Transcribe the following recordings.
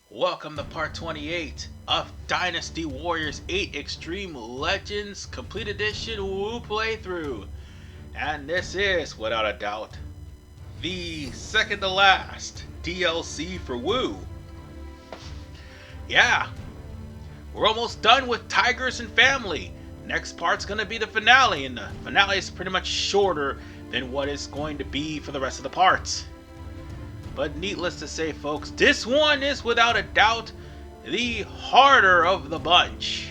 Welcome to part 28 of Dynasty Warriors 8 Extreme Legends Complete Edition Wu playthrough. And this is, without a doubt, the second to last DLC for Wu. Yeah, we're almost done with Tigers and Family. Next part's gonna be the finale, and the finale is pretty much shorter than what it's going to be for the rest of the parts. But needless to say, folks, this one is without a doubt the harder of the bunch.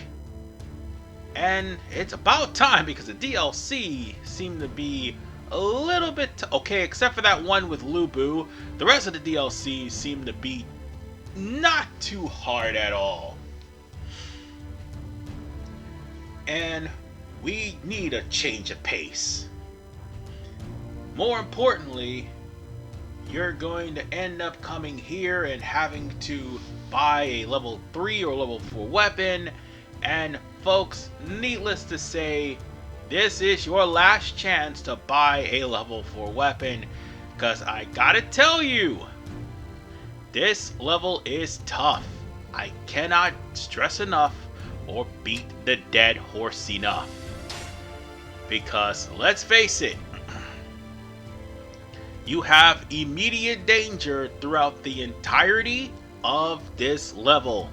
And it's about time, because the DLC seemed to be a little bit okay, except for that one with Lubu. The rest of the DLC seemed to be not too hard at all. And we need a change of pace. More importantly, you're going to end up coming here and having to buy a level 3 or level 4 weapon. And folks, needless to say, this is your last chance to buy a level 4 weapon. Because I gotta tell you, this level is tough. I cannot stress enough or beat the dead horse enough. Because let's face it, you have immediate danger throughout the entirety of this level.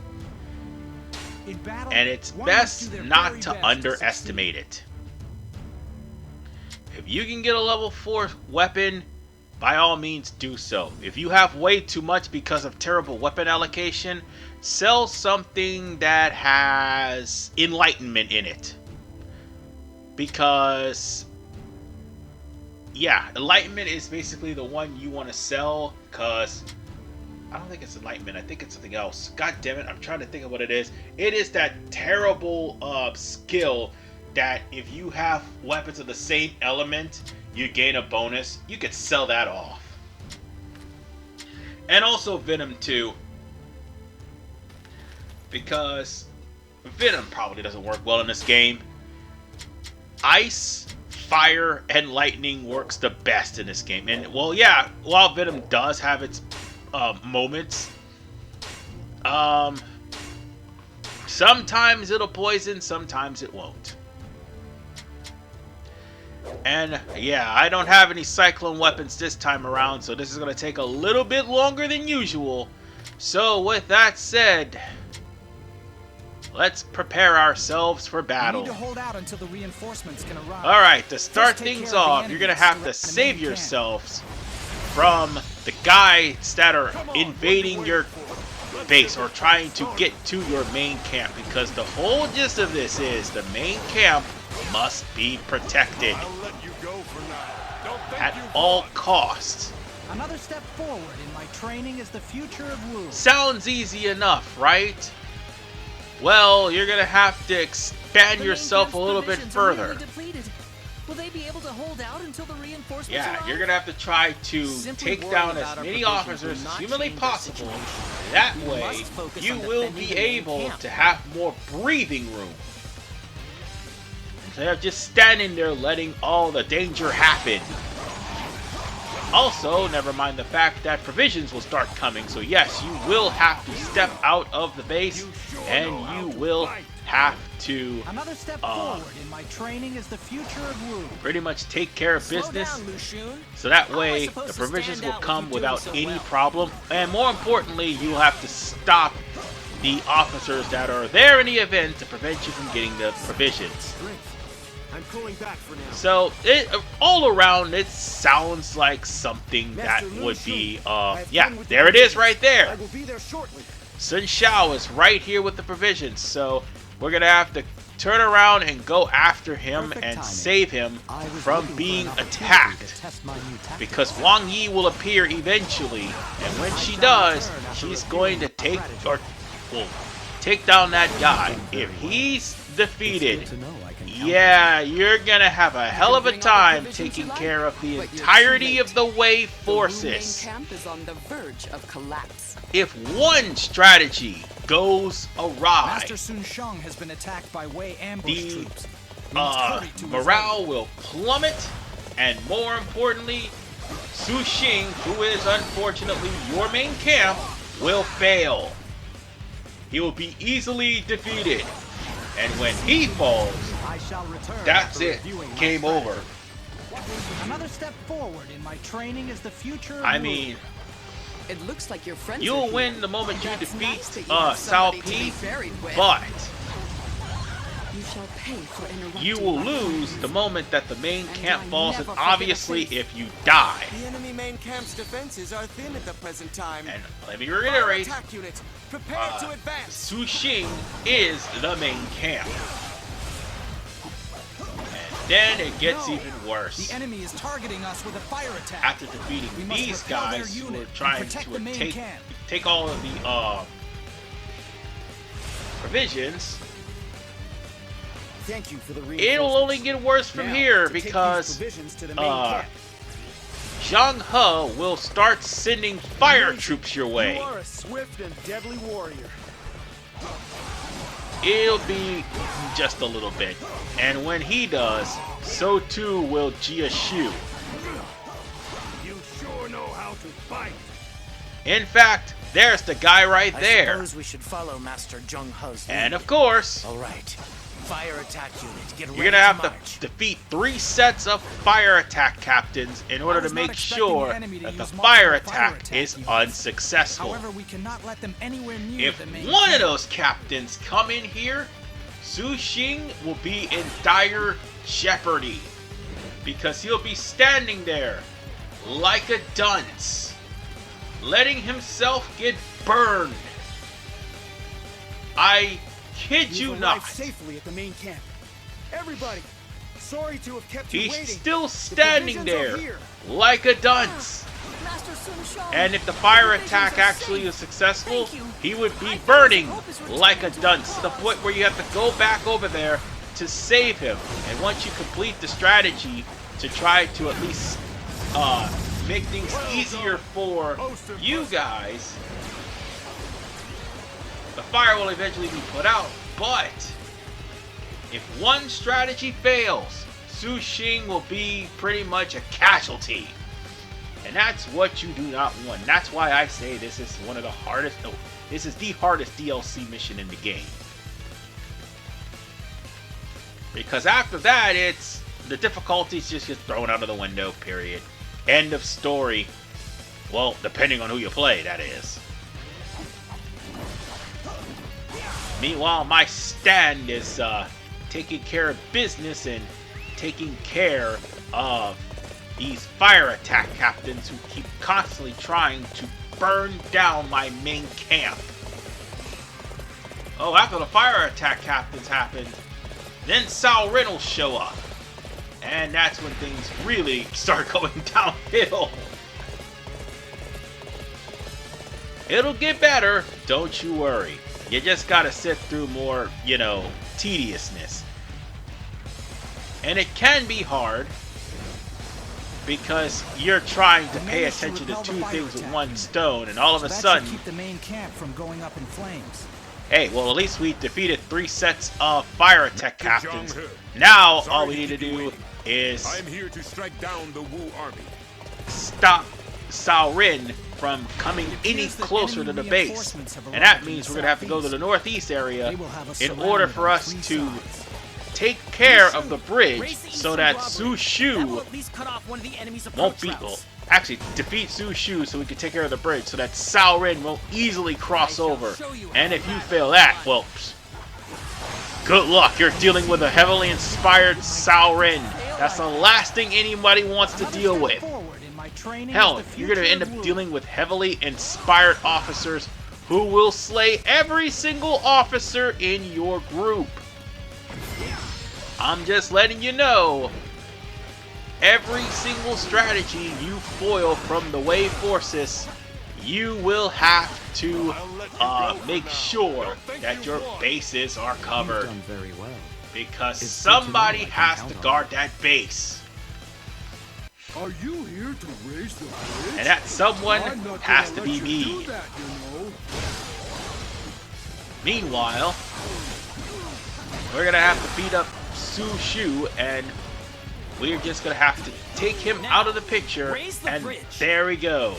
And it's best not to underestimate it. If you can get a level 4 weapon, by all means do so. If you have way too much because of terrible weapon allocation, sell something that has enlightenment in it. Because yeah, enlightenment is basically the one you want to sell, because I don't think it's enlightenment. I think it's something else. God damn it, I'm trying to think of what it is. It is that terrible skill that if you have weapons of the same element, you gain a bonus. You could sell that off. And also Venom too, because Venom probably doesn't work well in this game. Ice, fire, and lightning works the best in this game. And well, yeah, while Venom does have its moments, sometimes it'll poison, sometimes it won't. And yeah, I don't have any cyclone weapons this time around, so this is going to take a little bit longer than usual. So with that said, let's prepare ourselves for battle. We need to hold out until the reinforcements can arrive. Alright, to start things off, you're going to have to save yourselves from the guys that are invading your base or trying to get to your main camp, because the whole gist of this is the main camp must be protected at all costs. Another step forward in my training is the future of Wu. Sounds easy enough, right? Well, you're gonna have to expand yourself a little bit further. Will they be able to hold out until the reinforcements Yeah, arrive? you're gonna have to try to take down as many officers as humanly possible. That way, you will be able to have more breathing room, instead of just standing there letting all the danger happen. Also, never mind the fact that provisions will start coming, so yes, you will have to step out of the base, and you will have to Another step forward in my training is the future of Wu. pretty much take care of business, Slow down, Lushun. so that How am I way supposed the to provisions stand will out come when you're doing without so any well? problem, and more importantly, you'll have to stop the officers that are there in the event to prevent you from getting the provisions. I'm pulling back for now. So, all around, it sounds like something that would be, yeah, there it is right I there. will be there shortly. Sun Shao is right here with the provisions, so we're going to have to turn around and go after him Perfect and timing. save him I was from looking for being an opportunity to attacked. test my new tactics. Because Wang Yi will appear eventually, and when she does, she's going to take down that guy. If he's defeated, It's good to know I can count yeah, you're gonna have a hell of a time taking care of the entirety of the Wei forces. The Wu main camp is on the verge of collapse. If one strategy goes awry, Master Sun Shang has been attacked by Wei ambush the troops. We must hurry to his morale aid. will plummet, and more importantly, Su Xing, who is unfortunately your main camp, will fail. he will be easily defeated. And when he falls, I shall return that's after it. reviewing my Game strategy. over. Another step forward in my training is the future of I rule. mean, It looks like your friends you'll are win here. the moment you That's defeat nice that you have Cao somebody to be Pi, buried with. but You shall pay for interrupting you will my lose plans. the moment that the main And camp I falls, never and forget a obviously face. if you die. The enemy main camp's defenses are thin at the present time. And let me Fire reiterate, attack unit, prepare to advance. Su Xing is the main camp. And then it gets No. even worse. The enemy is targeting us with a fire attack. After defeating We must these repel their guys who unit are and trying protect to the main camp. take all of the provisions, Thank you for the it'll only get worse from here because Zhang He will start sending fire troops your way. You are a swift and deadly warrior. It'll be just a little bit. And when he does, so too will Jia Shu. You sure know how to fight. In fact, there's the guy right I there. suppose we should follow Master Zheng He's lead. And of course, All right. Fire attack unit, get ready you're gonna have march. to defeat 3 sets of fire attack captains in order was to not make expecting sure the enemy to that the use fire multiple fire attack attack is units. unsuccessful. However, we cannot let them anywhere near If the main one of camp. those captains come in here, Su Xing will be in dire jeopardy because he'll be standing there like a dunce, letting himself get burned. I kid you You've not. arrived safely at the main camp. Everybody, sorry to have kept you He's waiting. still standing provisions are there here. like a dunce. Master Sun Shang. And if the fire Provisions attack are actually safe. is successful, Thank you. he would be I thought burning the hope is like a returning to dunce to the point where you have to go back over there to save him. And once you complete the strategy to try to at least make things easier for you guys, the fire will eventually be put out. But if one strategy fails, Su Xing will be pretty much a casualty. And that's what you do not want. That's why I say this is one of the hardest, no, this is the hardest DLC mission in the game. Because after that, it's, the difficulties just get thrown out of the window, period. End of story. Well, depending on who you play, that is. Meanwhile, my stand is taking care of business and taking care of these fire attack captains who keep constantly trying to burn down my main camp. Oh, after the fire attack captains happen, then Cao Ren will show up. And that's when things really start going downhill. It'll get better, don't you worry. You just gotta sit through more, you know, tediousness. And it can be hard because you're trying to pay attention to 2 things with 1 stone, and all of a So that sudden, should keep the main camp from going up in flames. hey, well, at least we defeated 3 sets of fire attack captains. Now, all we need to do is I'm here to strike down the Wu army. stop Cao Ren from coming It any appears that closer to enemy the base. reinforcements have And that arrived in means the we're going to have to go to the northeast area They will have us in order surrounded for on us 3 to sides. take care of the Raise bridge the so eastern that drawbridge. Su That will Shu at least cut off one of the enemy's won't approach be, routes. well, actually defeat Su Shu so we can take care of the bridge so that Cao Ren won't easily cross over. And if you fail that, well, good luck. You're dealing with a heavily inspired Cao Ren. That's the last thing anybody wants to Another deal step with. forward in my training Hell, is the you're going to future end of up rule. dealing with heavily inspired officers who will slay every single officer in your group. I'm just letting you know, every single strategy you foil from the Wei forces, you will have to make sure that your bases are covered. Done very well. Because It's good to know somebody I can has count to on guard that base. Are you here to raise the bridge? And that someone I'm not has gonna to let be you me. do that, you know. Meanwhile, we're gonna have to beat up Su Shu, and we're just gonna have to take him out of the picture. raise the And bridge. there we go.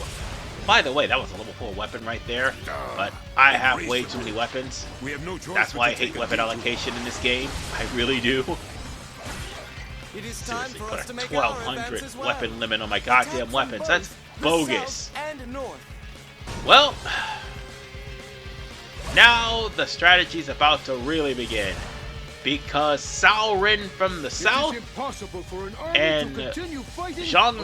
By the way, that was a level 4 weapon right there, but I have way too many weapons. We have no choice. That's why I hate weapon allocation in this game. I really do. It is time Seriously, for put us to a make our 1200 advance as well. weapon limit on my goddamn weapons. That's bogus. And north. Well, now the strategy's about to really begin. Because Cao Ren from the south and Zhang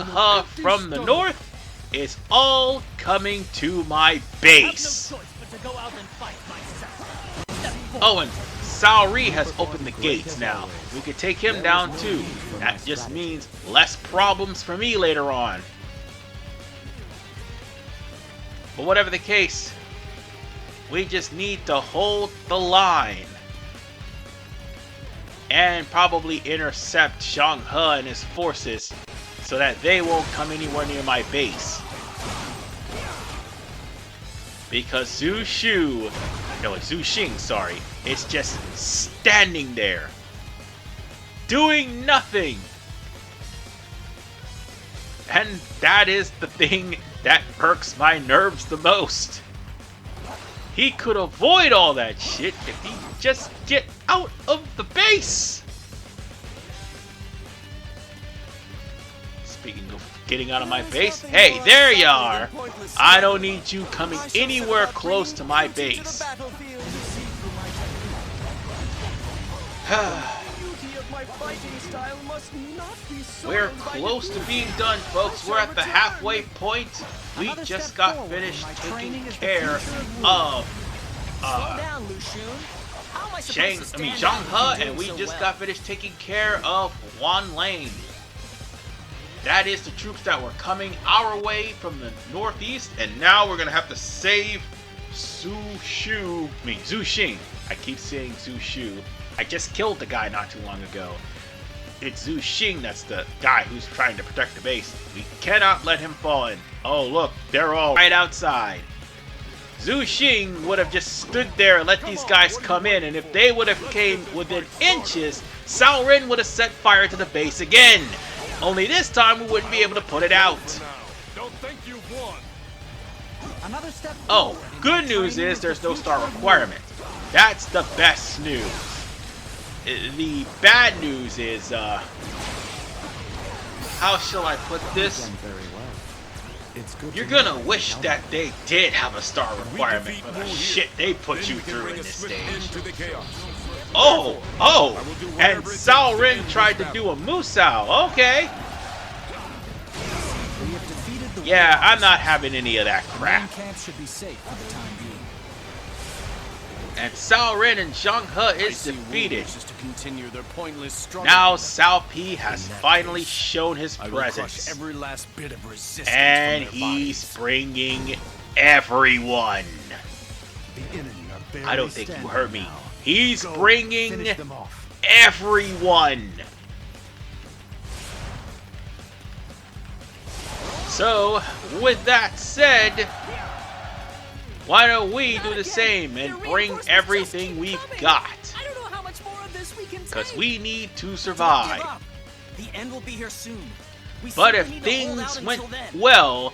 He from the north is all coming to my base. Oh, and Cao Ri has opened the gates now. We could take him down too. That just means less problems for me later on. But whatever the case, we just need to hold the line. And probably intercept Zhang He and his forces so that they won't come anywhere near my base. Because Zhu Xing, sorry, is just standing there, doing nothing. And that is the thing that irks my nerves the most. He could avoid all that shit if he just get out of the base. Speaking of getting out of my base, hey, there you are. I don't need you coming anywhere close to my base. We're close to being done, folks. We're at the halfway point. We just got finished taking care of Zhang He, and we just got finished taking care of Wan Lane. That is the troops that were coming our way from the northeast, and now we're gonna have to save Zhu Xing. I keep saying Zhu Shu. I just killed the guy not too long ago. It's Zhu Xing that's the guy who's trying to protect the base. We cannot let him fall in. Oh look, they're all right outside. Zhu Xing would have just stood there and let these guys come in, and if they would have came within inches, Cao Ren would have set fire to the base again. Only this time we wouldn't be able to put it out. Oh, good news is there's no star requirement. That's the best news. The bad news is, how shall I put this? You're gonna wish that they did have a star requirement for the shit they put you through in this stage. Oh, and Cao Ren tried to do a Musou. Okay. Yeah, I'm not having any of that crap. And Cao Ren and Zhang He is defeated. Now Cao Pi has finally shown his presence. And he's bringing everyone. I don't think you heard me. He's bringing everyone. So, with that said, why don't we do the same and bring everything we've got? Because we need to survive. The end will be here soon. But if things went well,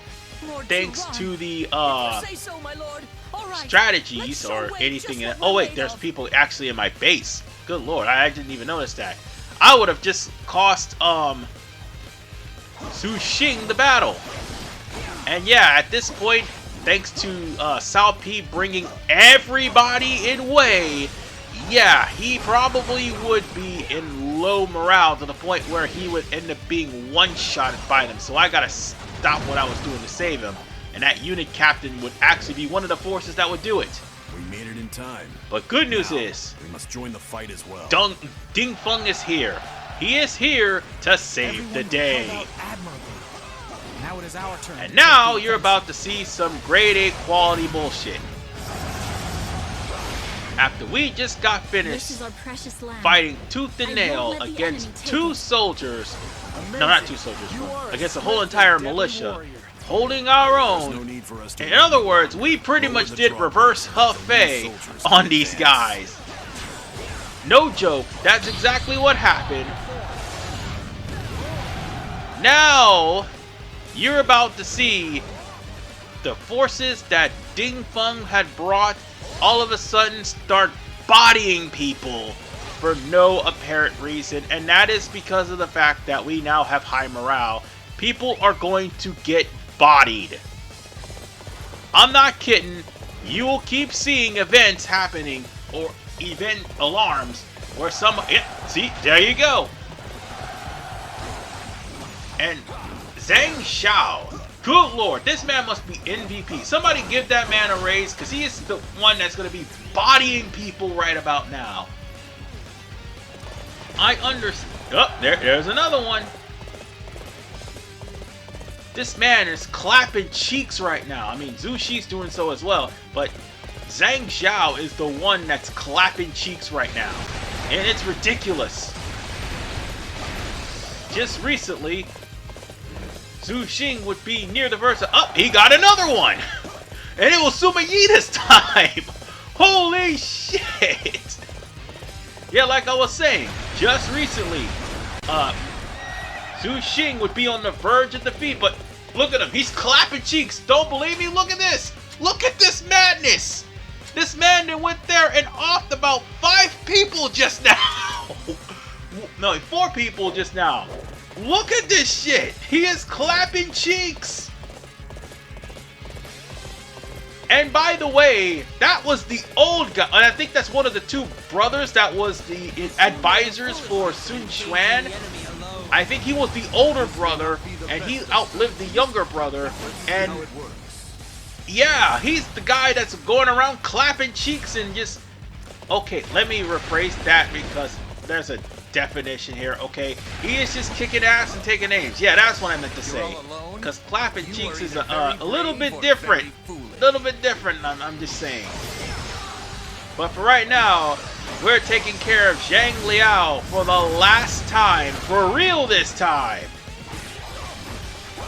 thanks to the strategies or anything. Oh wait, there's people actually in my base. Good lord, I didn't even notice that. I would have just cost Zhu Xing the battle. And yeah, at this point, thanks to Cao Pi bringing everybody in way, yeah, he probably would be in low morale to the point where he would end up being one-shotted by them. So I gotta stop what I was doing to save him. And that unit captain would actually be one of the forces that would do it. We made it in time. But good news is, we must join the fight as well. Ding Feng is here. He is here to save the day. Now it is our turn. And now you're about to see some grade A quality bullshit. After we just got finished fighting tooth and nail against two soldiers, no, not two soldiers, against a whole entire militia, holding our own. In other words, we pretty much did reverse Hefei on these guys. No joke, that's exactly what happened. Now, you're about to see the forces that Ding Feng had brought all of a sudden start bodying people for no apparent reason, and that is because of the fact that we now have high morale. People are going to get bodied. I'm not kidding. You will keep seeing events happening, or event alarms, where see, there you go. And Zhang Xiao, good lord, this man must be MVP. Somebody give that man a raise, because he is the one that's going to be bodying people right about now. I understand. Oh, there's another one. This man is clapping cheeks right now. I mean, Zhu Shi's doing so as well, but Zhang Xiao is the one that's clapping cheeks right now. And it's ridiculous. Just recently, Zhu Xing would be near the versa. Oh, he got another one! And it was Suma Yi this time! Holy shit! Yeah, like I was saying, just recently, Zhu Xing would be on the verge of defeat, but look at him, he's clapping cheeks. Don't believe me? Look at this! Look at this madness! This man that went there and offed about 5 people just now! No, 4 people just now. Look at this shit! He is clapping cheeks! And by the way, that was the old guy, and I think that's one of the 2 brothers that was the advisors for Sun Quan. I think he was the older brother, and he outlived the younger brother, and yeah, he's the guy that's going around clapping cheeks and just... Okay, let me rephrase that because there's a definition here, okay? He is just kicking ass and taking names. Yeah, that's what I meant to say. Because clapping cheeks is a little bit different. A little bit different, I'm just saying. But for right now, we're taking care of Zhang Liao for the last time. For real this time.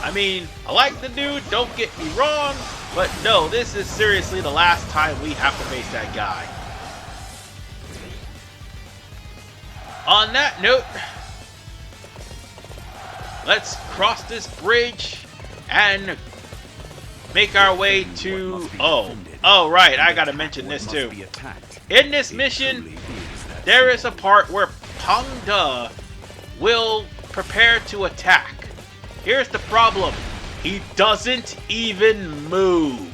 I mean, I like the dude, don't get me wrong. But no, this is seriously the last time we have to face that guy. On that note, let's cross this bridge and make our way to... Oh, right, I gotta mention this too. In this mission, there is a part where Pang De will prepare to attack. Here's the problem. He doesn't even move.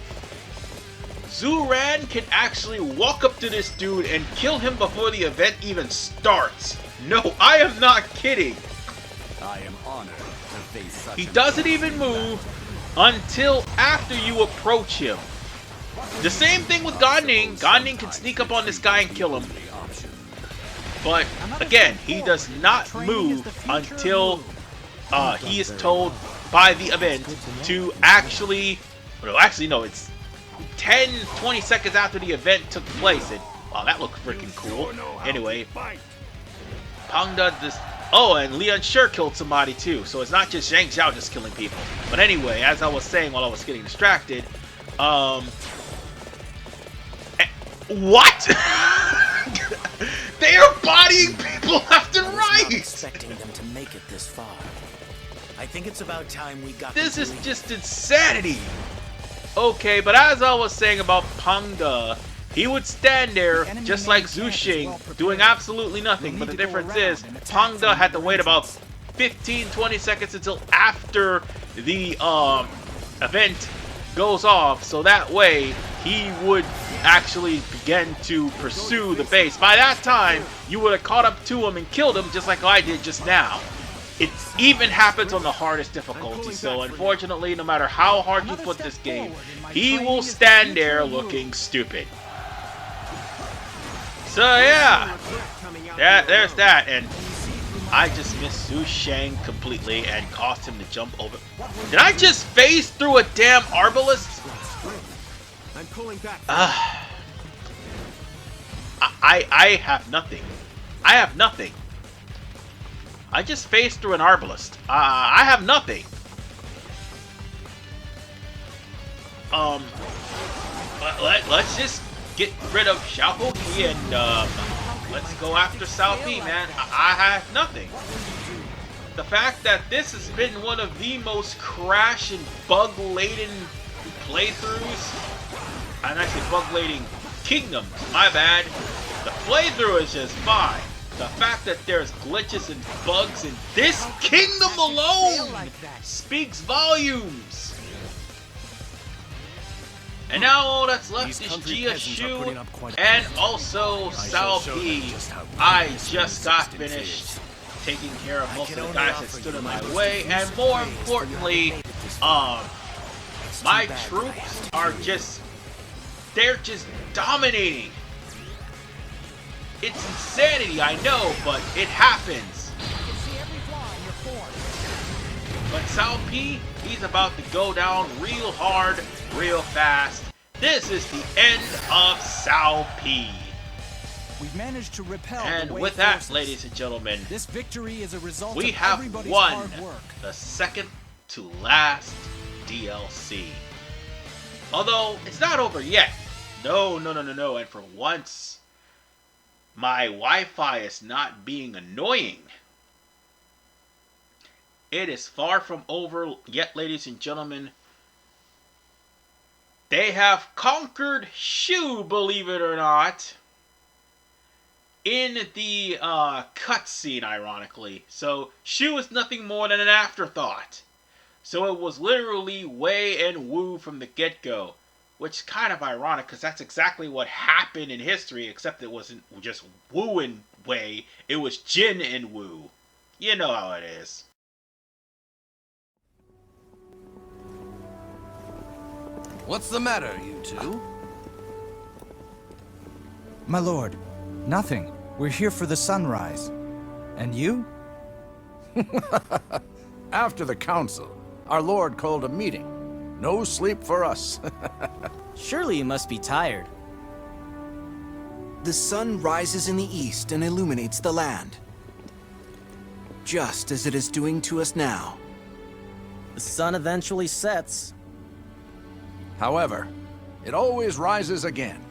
Zhu Ran can actually walk up to this dude and kill him before the event even starts. No, I am not kidding. I am honored to face such He doesn't even move until after you approach him. The same thing with Gan Ning. Gan Ning can sneak up on this guy and kill him. But again, he does not move until he is told by the event to actually... Well, actually, no, it's 10-20 seconds after the event took place. And wow, that looked freaking cool. Anyway, Pang De this. Oh, and Lian Shi killed somebody too. So it's not just Zhang Xiao just killing people. But anyway, as I was saying while I was getting distracted, what? They are bodying people left and right. Not expecting them to make it this far. I think it's about time we got. This is just insanity. Okay, but as I was saying about Pang De, he would stand there just like Zhu Xing, doing absolutely nothing. But the difference is, Pang De had to wait about 15-20 seconds until after the event goes off, so that way he would actually begin to pursue the base. By that time, you would have caught up to him and killed him just like I did just now. It even happens on the hardest difficulty, so unfortunately, no matter how hard you put this game, he will stand there looking stupid. So yeah, there's that, and I just missed Zhu Shang completely and caused him to jump over. Did I just phase through a damn Arbalest? I'm pulling back. I have nothing. I have nothing. I just phased through an Arbalest. I have nothing. Let's just get rid of Cao Pi and let's go after Cao Pi, man. I have nothing. The fact that this has been one of the most crash and bug-laden playthroughs, I'm actually bug-blading Kingdoms, my bad. The playthrough is just fine. The fact that there's glitches and bugs in this kingdom alone speaks volumes. And now all that's left is Jia Shu and also Cao Pi. I just got finished taking care of most of the guys that stood in my way, and more importantly, my troops are they're just dominating. It's insanity, I know, but it happens. But Cao Pi, he's about to go down real hard, real fast. This is the end of Cao Pi. We've managed to repel And the Wei with that, forces. ladies and gentlemen, This victory is a result we of have everybody's won hard work. the second to last DLC. Although, it's not over yet. No. And for once, my Wi-Fi is not being annoying. It is far from over yet, ladies and gentlemen. They have conquered Shu, believe it or not, in the cutscene, ironically. So, Shu is nothing more than an afterthought. So it was literally Wei and Wu from the get-go. Which is kind of ironic, because that's exactly what happened in history, except it wasn't just Wu and Wei, it was Jin and Wu. You know how it is. What's the matter, you two? My lord, nothing. We're here for the sunrise. And you? After the council, our lord called a meeting. No sleep for us. Surely you must be tired. The sun rises in the east and illuminates the land. Just as it is doing to us now. The sun eventually sets. However, it always rises again,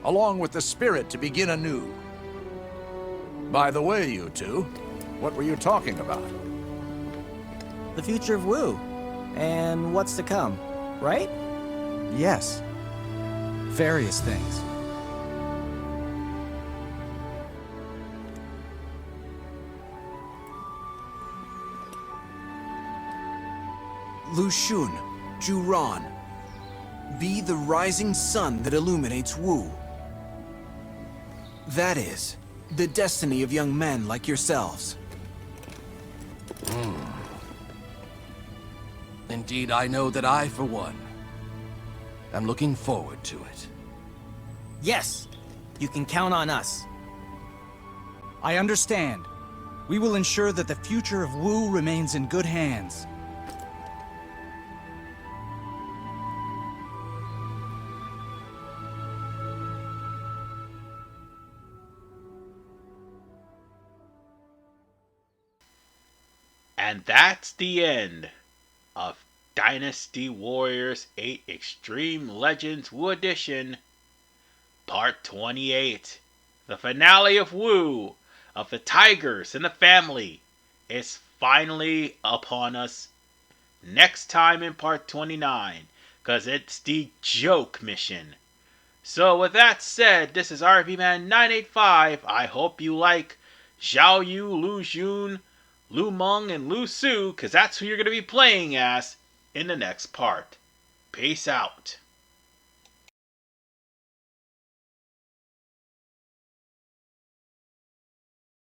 along with the spirit to begin anew. By the way, you two, what were you talking about? The future of Wu. And what's to come, right? Yes. Various things. Lu Xun, Zhu Ran. Be the rising sun that illuminates Wu. That is, the destiny of young men like yourselves. Indeed, I know that I, for one, am looking forward to it. Yes, you can count on us. I understand. We will ensure that the future of Wu remains in good hands. And that's the end of Dynasty Warriors 8 Extreme Legends Wu Edition, Part 28. The finale of Wu, of the Tigers and the family, is finally upon us. Next time in Part 29, because it's the joke mission. So with that said, this is RPMan 985. I hope you like Zhao Yu, Lu Xun, Lu Meng, and Lu Su, because that's who you're going to be playing as in the next part. Peace out.